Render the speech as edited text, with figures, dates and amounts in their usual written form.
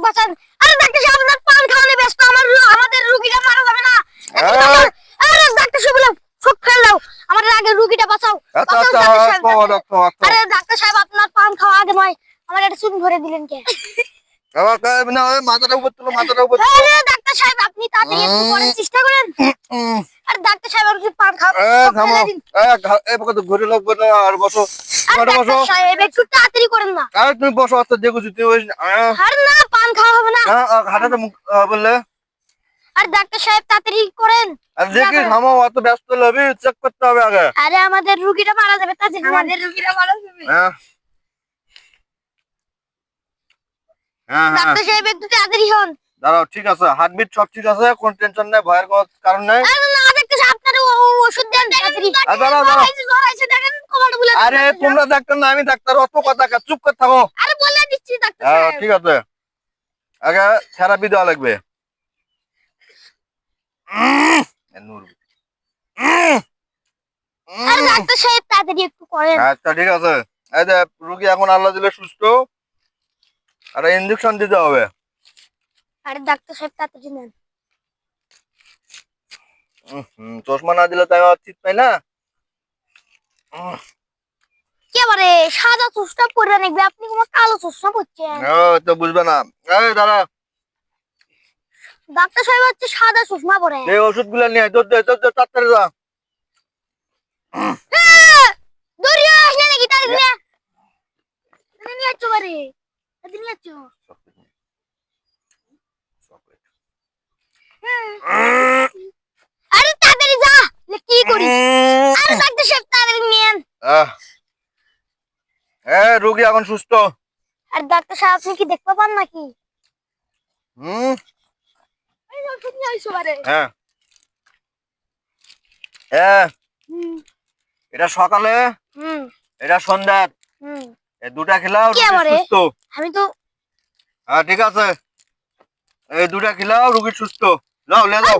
বাঁচান। আরে ডাক্তার সাহেব আপনার পান খাওয়ালে ব্যস্ত, আমাদের রোগীটা মারা যাবে না। আরে ডাক্তার সাহেব বলে চোখ ফেললাও, আমাদের আগে রোগীটা বাঁচাও। আচ্ছা বাঁচাও আচ্ছা ডাক্তার সাহেব। আরে ডাক্তার সাহেব আপনার পান খাওয়া আগে নয়, আমার এটা চুন ভরে দিলেন কে? মাথাটা উপর তুলো, মাথাটা উপর আরে ডাক্তার সাহেব আপনি তাড়াতাড়ি একটু করার চেষ্টা করেন। আরে ডাক্তার সাহেব আপনি পান খাওয়া থামো। ঘুরে লোক আর বসো, আরে বসো। ডাক্তার সাহেব একটু তাড়াতাড়ি করেন না। আরে তুমি বসো, আচ্ছা দেখছি তুমি আরে না পান খাওয়া হবে না। হাঁটাতে মুখ বললে। আর ডাক্তার সাহেব তাড়াতাড়ি করেন। আর দেখি থামো, অত ব্যস্ত হলে চেক করতে হবে আগে। আরে আমাদের রোগীটা মারা যাবে, তাড়াতাড়ি আমাদের রোগীটা মারা যাবে। ডাক্তার সাহেব একটু তাড়াতাড়ি হন। দাঁড়াও, ঠিক আছে, হার্টবিট সব ঠিক আছে, কোন টেনশন নেই, ভয়ের কোনো কারণ নেই। আরে না ডাক্তার সাহেব আপনার ওষুধ দেন তাড়াতাড়ি। দাঁড়াও। জ্বর আইছে দেখেন কমানো বলে। আরে তোমরা ডাক্তার না, আমি ডাক্তার, অত কথা চুপ করে থাকো। আরে বলে দিচ্ছি ডাক্তার সাহেব। ঠিক আছে, আগে থেরাপি দেওয়া লাগবে। আরে ডাক্তার সাহেব তাড়াতাড়ি একটু করেন। আচ্ছা ঠিক আছে, এই যে রোগী এখন আল্লাহ দিলে সুস্থ, আর ইনজেকশন দিতে হবে। আরে ডাক্তার সাহেব তাড়াতাড়ি নেন। চশমা না দিলে তাই ঠিক পাই না। একেবারে সাদা চশমা পরে নেবে, আপনি কোনো কালো চশমা পরছেন। তো বুঝবে না। এই দাঁড়া, ডাক্তার সাহেব হচ্ছে সাদা চশমা পরে। এই ওষুধ গুলো নিয়ে তাড়াতাড়ি যা। দৌড়িয়ে আসলে নাকি তাড়াতাড়ি নিয়ে? তাড়াতাড়ি নিয়ে আসছো বারে, তাড়াতাড়ি নিয়ে আসছো। আরে তাড়াতাড়ি যা, কি করি? আরে ডাক্তার সাহেব তাড়াতাড়ি নিয়েন। রোগী এখন সুস্থ। আর ডাক্তার সাহেব আপনি কি দেখতে পান নাকি? এই ওষুধ নিয়ে আইছো বারে। এটা সকালে, এটা সন্ধ্যা, এই দুটা খেলাও সুস্থ। আমি তো ঠিক আছে, এই দুটা খেলাও রোগী সুস্থ। যাও, লে যাও।